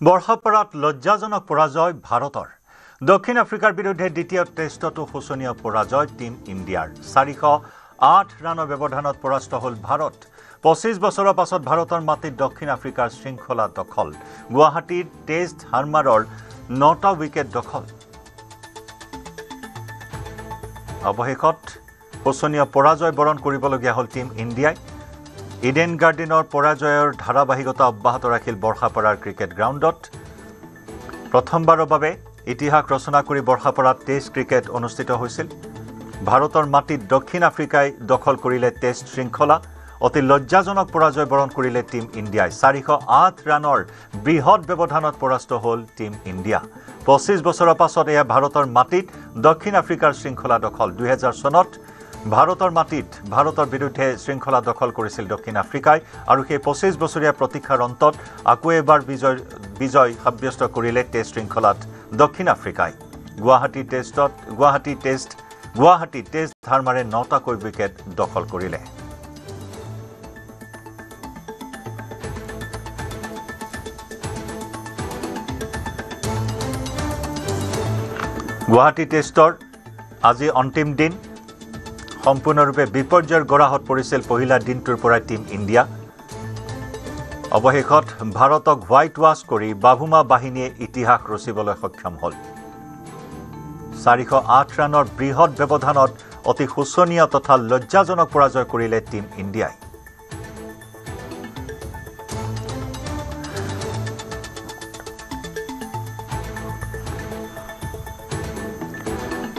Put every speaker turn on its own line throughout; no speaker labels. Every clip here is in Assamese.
বৰ্ষাপাৰাত লজ্জাজনক পৰাজয় ভাৰতৰ দক্ষিণ আফ্ৰিকাৰ বিৰুদ্ধে দ্বিতীয় টেষ্টতো শোচনীয় পৰাজয় টিম ইণ্ডিয়াৰ 408 ৰানৰ ব্যৱধানত পৰাস্ত হ'ল ভাৰত 25 বছৰৰ পাছত ভাৰতৰ মাটিত দক্ষিণ আফ্ৰিকাৰ শৃংখলা দখল গুৱাহাটীৰ টেষ্ট হাৰমাৰৰ 9টা উইকেট দখল অৱশেষত শোচনীয় পৰাজয় বৰণ কৰিবলগীয়া হ'ল টিম ইণ্ডিয়াই ইডেন গাৰ্ডেনৰ পৰাজয়ৰ ধাৰাবাহিকতা অব্যাহত ৰাখিল বৰ্ষাপাৰাৰ ক্ৰিকেট গ্ৰাউণ্ডত প্ৰথমবাৰৰ বাবে ইতিহাস ৰচনা কৰি বৰ্ষাপাৰাত টেষ্ট ক্ৰিকেট অনুষ্ঠিত হৈছিল ভাৰতৰ মাটিত দক্ষিণ আফ্ৰিকাই দখল কৰিলে টেষ্ট শৃংখলা অতি লজ্জাজনক পৰাজয় বৰণ কৰিলে টিম ইণ্ডিয়াই 408 ৰানৰ বৃহৎ ব্যৱধানত পৰাস্ত হ'ল টিম ইণ্ডিয়া 25 বছৰৰ পাছত এয়া ভাৰতৰ মাটিত দক্ষিণ আফ্ৰিকাৰ শৃংখলা দখল 2000 চনত ভাৰতৰ মাটিত ভাৰতৰ বিৰুদ্ধে শৃংখলা দখল কৰিছিল দক্ষিণ আফ্ৰিকাই আৰু সেই 25 বছৰীয়া প্ৰতীক্ষাৰ অন্তত আকৌ এবাৰ বিজয় সাব্যস্ত কৰিলে টেষ্ট শৃংখলাত দক্ষিণ আফ্ৰিকাই গুৱাহাটী টেষ্ট হাৰমাৰে 9টাকৈ উইকেট দখল কৰিলে গুৱাহাটী টেষ্টৰ আজি অন্তিম দিন সম্পূৰ্ণৰূপে বিপৰ্যয়ৰ গৰাহত পৰিছিল পহিলা দিনটোৰ পৰা টিম ইণ্ডিয়া অৱশেষত ভাৰতক হোৱাইট ৱাছ কৰি বাভুমা বাহিনীয়ে ইতিহাস ৰচিবলৈ সক্ষম হ'ল 408 ৰানৰ বৃহৎ ব্যৱধানত অতি শোচনীয় তথা লজ্জাজনক পৰাজয় কৰিলে টিম ইণ্ডিয়াই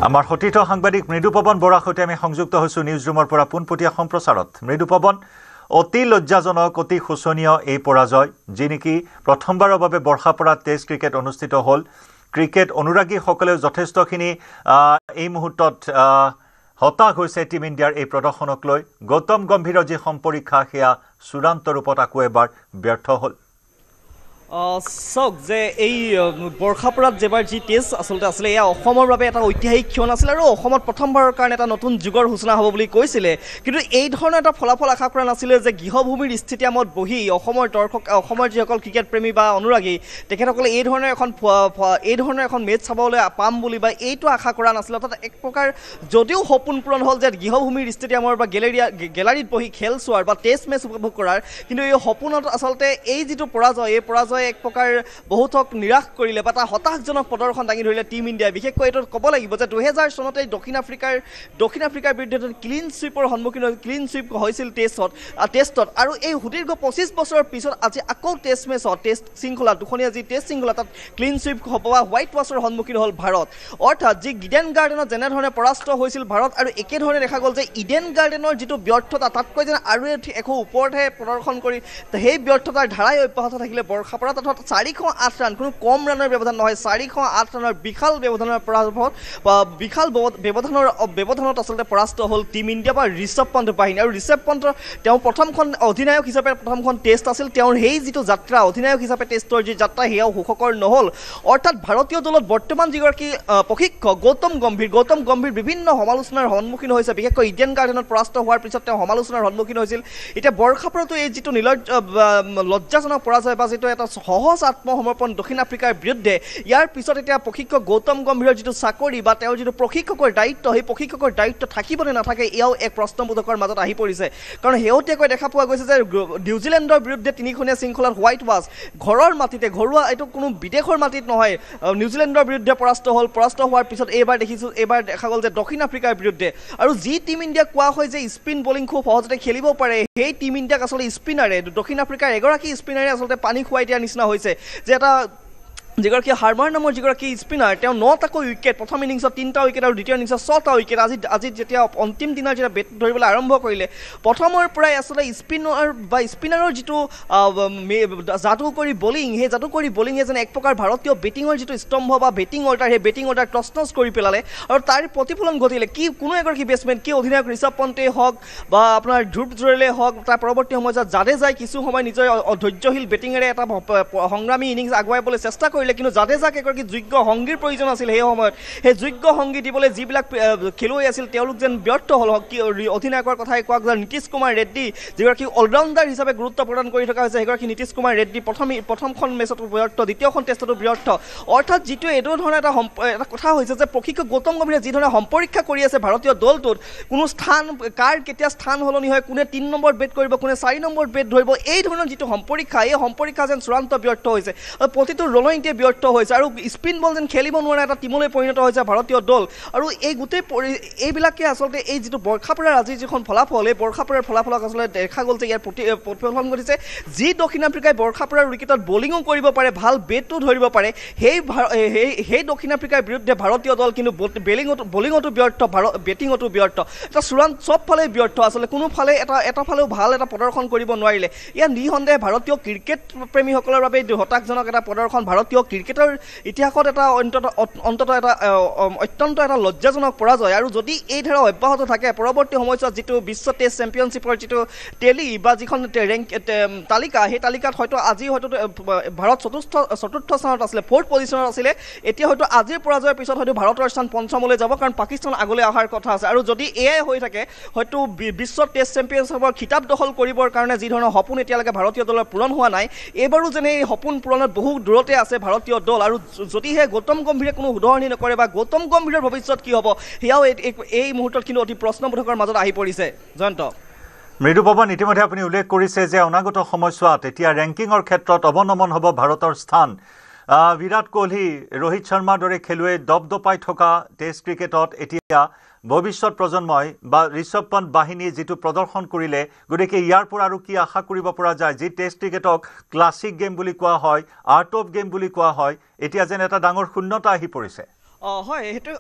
আমাৰ হতিত সাংবাদিক মৃদুপৱন বৰাৰ সৈতে আমি সংযুক্ত হৈছো নিউজ ৰুমৰ পৰা পোনপটীয়া সম্প্ৰচাৰত মৃদুপৱন অতি লজ্জাজনক অতি শোচনীয় এই পৰাজয় যি নেকি প্ৰথমবাৰৰ বাবে বৰ্ষাপাৰাত টেষ্ট ক্ৰিকেট অনুষ্ঠিত হ'ল ক্ৰিকেট অনুৰাগীসকলেও যথেষ্টখিনি এই মুহূৰ্তত হতাশ হৈছে টিম ইণ্ডিয়াৰ এই প্ৰদৰ্শনক লৈ গৌতম গম্ভীৰৰ যি সম্পৰীক্ষা সেয়া চূড়ান্ত ৰূপত আকৌ এবাৰ ব্যৰ্থ হ'ল
চাওক যে এই বৰ্ষাপাৰাত যেবাৰ যি টেষ্ট আচলতে আছিলে এয়া অসমৰ বাবে এটা ঐতিহাসিক ক্ষণ আছিল আৰু অসমত প্ৰথমবাৰৰ কাৰণে এটা নতুন যুগৰ সূচনা হ'ব বুলি কৈছিলে কিন্তু এই ধৰণৰ এটা ফলাফল আশা কৰা নাছিলে যে গৃহভূমিৰ ষ্টেডিয়ামত বহি অসমৰ দৰ্শক অসমৰ যিসকল ক্ৰিকেট প্ৰেমী বা অনুৰাগী তেখেতসকলে এই ধৰণৰ এখন মেচ চাবলৈ পাম বুলি বা এইটো আশা কৰা নাছিলে অৰ্থাৎ এক প্ৰকাৰ যদিও সপোন পূৰণ হ'ল যে গৃহভূমিৰ ষ্টেডিয়ামৰ বা গেলাৰীত বহি খেল চোৱাৰ বা টেষ্ট মেচ উপভোগ কৰাৰ কিন্তু এই সপোনত আচলতে এই যিটো পৰাজয় এক প্ৰকাৰ বহুতক নিৰাশ কৰিলে বা এটা হতাশজনক প্ৰদৰ্শন দাঙি ধৰিলে টিম ইণ্ডিয়াই বিশেষকৈ এইটো ক'ব লাগিব যে 2000 চনতে দক্ষিণ আফ্ৰিকাৰ বিৰুদ্ধে ক্লিন ছুইপৰ সন্মুখীন ক্লিন ছুইপ হৈছিল টেষ্টত আৰু এই সুদীৰ্ঘ 25 বছৰৰ পিছত আজি আকৌ টেষ্ট মেচত টেষ্ট শৃংখলা দুখনীয়া যি টেষ্ট শৃংখলা তাত ক্লিন ছুইপ হ'ব বা হোৱাইট ৱাছৰ সন্মুখীন হ'ল ভাৰত অৰ্থাৎ যি ইডেন গাৰ্ডেনত যেনেধৰণে পৰাস্ত হৈছিল ভাৰত আৰু একেধৰণে দেখা গ'ল যে ইডেন গাৰ্ডেনৰ যিটো ব্যৰ্থতা তাতকৈ যেন আৰু একো ওপৰতহে প্ৰদৰ্শন কৰি সেই ব্যৰ্থতাৰ ধাৰাই অব্যাহত থাকিলে বৰ্ষাপাৰাত 408 ৰান কোনো কম ৰানৰ ব্যৱধান নহয় 408 ৰানৰ বিশাল ব্যৱধানত আচলতে পৰাস্ত হ'ল টিম ইণ্ডিয়া বা ঋষভ পন্ত বাহিনী আৰু ঋষভ পন্ত তেওঁ প্ৰথমখন অধিনায়ক হিচাপে প্ৰথমখন টেষ্ট আছিল তেওঁৰ সেই যিটো যাত্ৰা অধিনায়ক হিচাপে টেষ্টৰ যি যাত্ৰা সেয়াও সুখকৰ নহ'ল অৰ্থাৎ ভাৰতীয় দলত বৰ্তমান যিগৰাকী প্ৰশিক্ষক গৌতম গম্ভীৰ বিভিন্ন সমালোচনাৰ সন্মুখীন হৈছে বিশেষকৈ ইডেন গাৰ্ডেনত পৰাস্ত হোৱাৰ পিছত তেওঁ সমালোচনাৰ সন্মুখীন হৈছিল এতিয়া বৰ্ষাপাৰাতো এই যিটো লজ্জাজনক পৰাজয় বা যিটো এটা সহজ আত্মসমৰ্পণ দক্ষিণ আফ্ৰিকাৰ বিৰুদ্ধে ইয়াৰ পিছত এতিয়া প্ৰশিক্ষক গৌতম গম্ভীৰৰ যিটো চাকৰি বা তেওঁৰ যিটো প্ৰশিক্ষকৰ দায়িত্ব সেই প্ৰশিক্ষকৰ দায়িত্ব থাকিব নে নাথাকে এয়াও এক প্ৰশ্নবোধকৰ মাজত আহি পৰিছে কাৰণ শেহতীয়াকৈ দেখা পোৱা গৈছে যে নিউজিলেণ্ডৰ বিৰুদ্ধে তিনিখনীয়া শৃংখলাত হোৱাইট ৱাছ ঘৰৰ মাটিতে ঘৰুৱা এইটো কোনো বিদেশৰ মাটিত নহয় নিউজিলেণ্ডৰ বিৰুদ্ধে পৰাস্ত হোৱাৰ পিছত এইবাৰ দেখা গ'ল যে দক্ষিণ আফ্ৰিকাৰ বিৰুদ্ধে আৰু যি টিম ইণ্ডিয়াক কোৱা হয় যে স্পিন বলিং খুব সহজতে খেলিব পাৰে সেই টিম ইণ্ডিয়াক আচলতে স্পিনাৰে দক্ষিণ আফ্ৰিকাৰ এগৰাকী স্পিনাৰে আচলতে পানী খুৱাই দিয়াৰ নিচিনা হৈছে যে এটা যিগৰাকী হাৰ্মাৰ নামৰ যিগৰাকী স্পিনাৰ তেওঁ 9টাকৈ উইকেট প্ৰথম ইনিংছত 3টা উইকেট আৰু দ্বিতীয় ইনিংছত 6টা উইকেট আজি যেতিয়া অন্তিম দিনৰ যেতিয়া বেট ধৰিবলৈ আৰম্ভ কৰিলে প্ৰথমৰ পৰাই আচলতে স্পিনাৰৰ যিটো যাদুকৰী বলিং সেই যাদুকৰী বলিঙে যেন এক প্ৰকাৰ ভাৰতীয় বেটিঙৰ যিটো স্তম্ভ বা বেটিং অৰ্ডাৰ সেই বেটিং অৰ্ডাৰ টচ কৰি পেলালে আৰু তাৰ প্ৰতিফলন ঘটিলে কোনো এগৰাকী বেটছমেন অধিনায়ক ঋষভ পন্তেই হওক বা আপোনাৰ ধ্ৰুৱ জুৰেলে হওক তাৰ পৰৱৰ্তী সময়ত জাদেজাই কিছু সময় নিজৰ ধৈৰ্যশীল বেটিঙেৰে এটা সংগ্ৰামী ইনিংছ আগুৱাবলৈ চেষ্টা কৰিলে কিন্তু জাদেজাক এগৰাকী যোগ্য সংগীৰ প্ৰয়োজন আছিল সেই সময়ত সেই যোগ্য সংগী দিবলৈ যিবিলাক খেলুৱৈ আছিল তেওঁলোক যেন ব্যৰ্থ হ'ল অধিনায়কৰ কথাই কোৱা যায় নীতিশ কুমাৰ ৰেড্ডী যিগৰাকী অলৰাউণ্ডাৰ হিচাপে গুৰুত্ব প্ৰদান কৰি থকা হৈছে সেইগৰাকী নীতিশ কুমাৰ ৰেড্ডী প্ৰথমখন মেচতো ব্যৰ্থ দ্বিতীয়খন টেষ্টতো ব্যৰ্থ অৰ্থাৎ যিটো এইটো ধৰণে এটা কথা হৈছে যে প্ৰশিক্ষক গৌতম গম্ভীৰে যিধৰণে সম্পৰীক্ষা কৰি আছে ভাৰতীয় দলটোত কোনো স্থান কাৰ কেতিয়া স্থান সলনি হয় কোনে ৩ নম্বৰ বেট কৰিব কোনে ৪ নম্বৰ বেট ধৰিব এই ধৰণৰ যিটো সম্পৰীক্ষা এই সম্পৰীক্ষা যেন চূড়ান্ত ব্যৰ্থ হৈছে প্ৰতিটো ৰণনীতিয়ে ব্যৰ্থ হৈছে আৰু স্পিন বল যেন খেলিব নোৱাৰা এটা টিমলৈ পৰিণত হৈছে ভাৰতীয় দল আৰু এই গোটেই এইবিলাকে আচলতে এই যিটো বৰ্ষাপাৰাৰ আজিৰ যিখন ফলাফল এই বৰ্ষাপাৰাৰ ফলাফলক আচলতে দেখা গ'ল যে ইয়াৰ প্ৰতিফলন ঘটিছে যি দক্ষিণ আফ্ৰিকাই বৰ্ষাপাৰাৰ উইকেটত বলিঙো কৰিব পাৰে ভাল বেটো ধৰিব পাৰে সেই দক্ষিণ আফ্ৰিকাৰ বিৰুদ্ধে ভাৰতীয় দল কিন্তু বলিঙতো ব্যৰ্থ বেটিঙতো ব্যৰ্থ এটা চূড়ান্ত চবফালে ব্যৰ্থ আচলতে কোনোফালে এটা ফালেও ভাল এটা প্ৰদৰ্শন কৰিব নোৱাৰিলে ইয়াৰ নিঃসন্দেহে ভাৰতীয় ক্ৰিকেট প্ৰেমীসকলৰ বাবে হতাশজনক এটা প্ৰদৰ্শন ভাৰতীয় ক্ৰিকেটৰ ইতিহাসত এটা অন্তত এটা অত্যন্ত এটা লজ্জাজনক পৰাজয় আৰু যদি এই ধাৰা অব্যাহত থাকে পৰৱৰ্তী সময়ছোৱাত যিটো বিশ্ব টেষ্ট চেম্পিয়নশ্বিপৰ যিটো টেলি বা যিখন ৰেংক তালিকা সেই তালিকাত হয়তো আজি হয়তো ভাৰত চতুৰ্থ স্থানত আছিলে 4th পজিশ্যনত আছিলে এতিয়া হয়তো আজিৰ পৰাজয়ৰ পিছত হয়তো ভাৰতৰ স্থান পঞ্চমলৈ যাব কাৰণ পাকিস্তান আগলৈ অহাৰ কথা আছে আৰু যদি এয়াই হৈ থাকে হয়তো বিশ্ব টেষ্ট চেম্পিয়নশ্বিপৰ খিতাপ দখল কৰিবৰ কাৰণে যি ধৰণৰ সপোন এতিয়ালৈকে ভাৰতীয় দলৰ পূৰণ হোৱা নাই এইবাৰো যেনে এই সপোন পূৰণত বহু দূৰতে আছে ভাৰতীয় দল আৰু যদিহে গৌতম গম্ভীৰে কোনো শুধৰণি নকৰে বা গৌতম গম্ভীৰৰ ভৱিষ্যত কি হ'ব সেয়াও এই মুহূৰ্তত কিন্তু অতি প্ৰশ্নবোধকৰ মাজত আহি পৰিছে জয়ন্ত
মৃদু পৱন ইতিমধ্যে আপুনি উল্লেখ কৰিছে যে অনাগত সময়ছোৱাত এতিয়া ৰেংকিঙৰ ক্ষেত্ৰত অৱনমন হ'ব ভাৰতৰ স্থান বিৰাট কোহলি ৰোহিত শৰ্মাৰ দৰে খেলুৱৈ দপদপাই থকা টেষ্ট ক্ৰিকেটত এতিয়া ভৱিষ্যত প্ৰজন্মই বা ঋষভ পন্ত বাহিনীয়ে যিটো প্ৰদৰ্শন কৰিলে গতিকে ইয়াৰ পৰা আৰু কি আশা কৰিব পৰা যায় যি টেষ্ট ক্ৰিকেটক ক্লাছিক গেম বুলি কোৱা হয় আৰ্ট অফ গেম বুলি কোৱা হয় এতিয়া যেন এটা ডাঙৰ শূন্যতা আহি পৰিছে
হয় সেইটো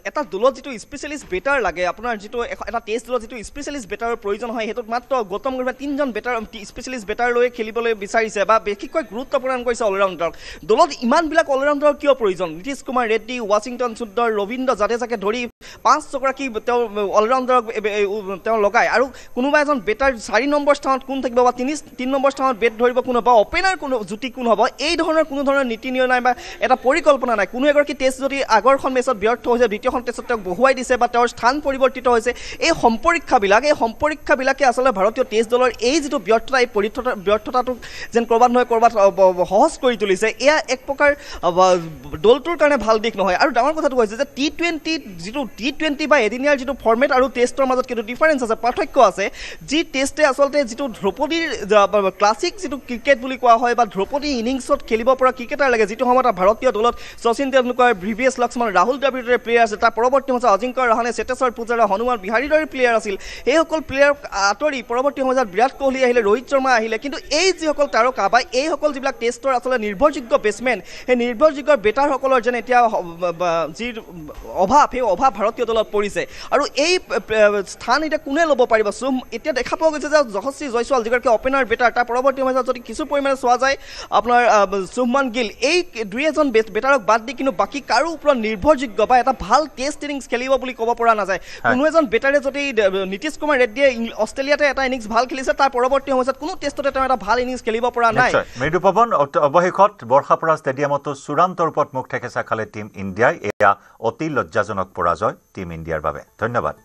এটা দলত যিটো স্পেচিয়েলিষ্ট বেটাৰ লাগে আপোনাৰ যিটো এটা টেষ্ট দলত যিটো স্পেচিয়েলিষ্ট বেটাৰৰ প্ৰয়োজন হয় সেইটোত মাত্ৰ গৌতম গম্ভীৰে 3জন বেটাৰ স্পেচিয়েলিষ্ট বেটাৰ লৈ খেলিবলৈ বিচাৰিছে বা বিশেষকৈ গুৰুত্ব প্ৰদান কৰিছে অলৰাউণ্ডাৰক দলত ইমানবিলাক অলৰাউণ্ডাৰৰ কিয় প্ৰয়োজন নীতিশ কুমাৰ ৰেড্ডী ৱাশ্বিংটন সুন্দৰ ৰবীন্দ্ৰ জাদেজাকে ধৰি 5গৰাকী তেওঁ অলৰাউণ্ডাৰক তেওঁ লগায় আৰু কোনোবা এজন বেটাৰ 4 নম্বৰ স্থানত কোন থাকিব বা 3 নম্বৰ স্থানত বেট ধৰিব কোন হ'ব অপেনাৰ কোন জুটি কোন হ'ব এই ধৰণৰ কোনো ধৰণৰ নীতি নিয়ম নাই বা এটা পৰিকল্পনা নাই কোনো এগৰাকী টেষ্ট যদি আগৰখন মেচত ব্যৰ্থ হৈছে দ্বিতীয়খন টেষ্টত তেওঁক বহুৱাই দিছে বা তেওঁৰ স্থান পৰিৱৰ্তিত হৈছে এই সম্পৰীক্ষাবিলাকে আচলতে ভাৰতীয় টেষ্ট দলৰ এই যিটো ব্যৰ্থতা এই ব্যৰ্থতাটোক যেন ক'ৰবাত নহয় ক'ৰবাত সহজ কৰি তুলিছে এয়া এক প্ৰকাৰ দলটোৰ কাৰণে ভাল দিশ নহয় আৰু ডাঙৰ কথাটো হৈছে যে টি20 বা এদিনীয়াৰ যিটো ফৰ্মেট আৰু টেষ্টৰ মাজত কিন্তু ডিফাৰেঞ্চ আছে পাৰ্থক্য আছে যি টেষ্টে আচলতে যিটো ধ্ৰুপদীৰ ক্লাছিক যিটো ক্ৰিকেট বুলি কোৱা হয় বা ধ্ৰুপদী ইনিংছত খেলিব পৰা ক্ৰিকেটাৰ লাগে যিটো সময়ত ভাৰতীয় দলত শচীন তেণ্ডুলকাৰ VVS লক্ষ্মণ ৰাহুল দ্ৰাবিড়ৰ দৰে প্লেয়াৰ আছে তাৰ পৰৱৰ্তী সময়ত অজিংক্য ৰাহানে চেতেশ্বৰ পূজাৰা হনুমান বিহাৰীৰ দৰে প্লেয়াৰ আছিল এইসকল প্লেয়াৰক আঁতৰি পৰৱৰ্তী সময়ত বিৰাট কোহলি আহিলে ৰোহিত শৰ্মা আহিলে কিন্তু এই যিসকল তাৰকা বা এইসকল যিবিলাক টেষ্টৰ আচলতে নিৰ্ভৰযোগ্য বেটছমেন সেই নিৰ্ভৰযোগ্য বেটাৰসকলৰ যেন এতিয়া যি অভাৱ সেই অভাৱ ভাৰতীয় দলত পৰিছে আৰু এই স্থান এতিয়া কোনে ল'ব পাৰিব এতিয়া দেখা পোৱা গৈছে যে যশস্বী জয়ছোৱাল যিগৰাকী অপেনাৰ বেটাৰ তাৰ পৰৱৰ্তী সময়ত যদি কিছু পৰিমাণে চোৱা যায় আপোনাৰ শুভমান গিল এই 2-এজন বেটাৰক বাদ দি কিন্তু বাকী কাৰো ওপৰত নিৰ্ভৰযোগ্য বা এটা ভাল টেষ্ট ইনিংছ খেলিব বুলি ক'ব পৰা নাযায় কোনো এজন বেটাৰে যদি নীতিশ কুমাৰ ৰেড্ডীয়ে অষ্ট্ৰেলিয়াতে এটা ইনিংছ ভাল খেলিছে তাৰ পৰৱৰ্তী সময়ত কোনো টেষ্টতে তেওঁ এটা ভাল ইনিংছ খেলিব পৰা নাই
মৃদু পৱন অৱশেষত বৰ্ষাপাৰা ষ্টেডিয়ামতো চূড়ান্ত ৰূপত মুখ ঠেকেচা খালে টীম ইণ্ডিয়াই এয়া অতি লজ্জাজনক পৰাজয় টীম ইণ্ডিয়াৰ বাবে ধন্যবাদ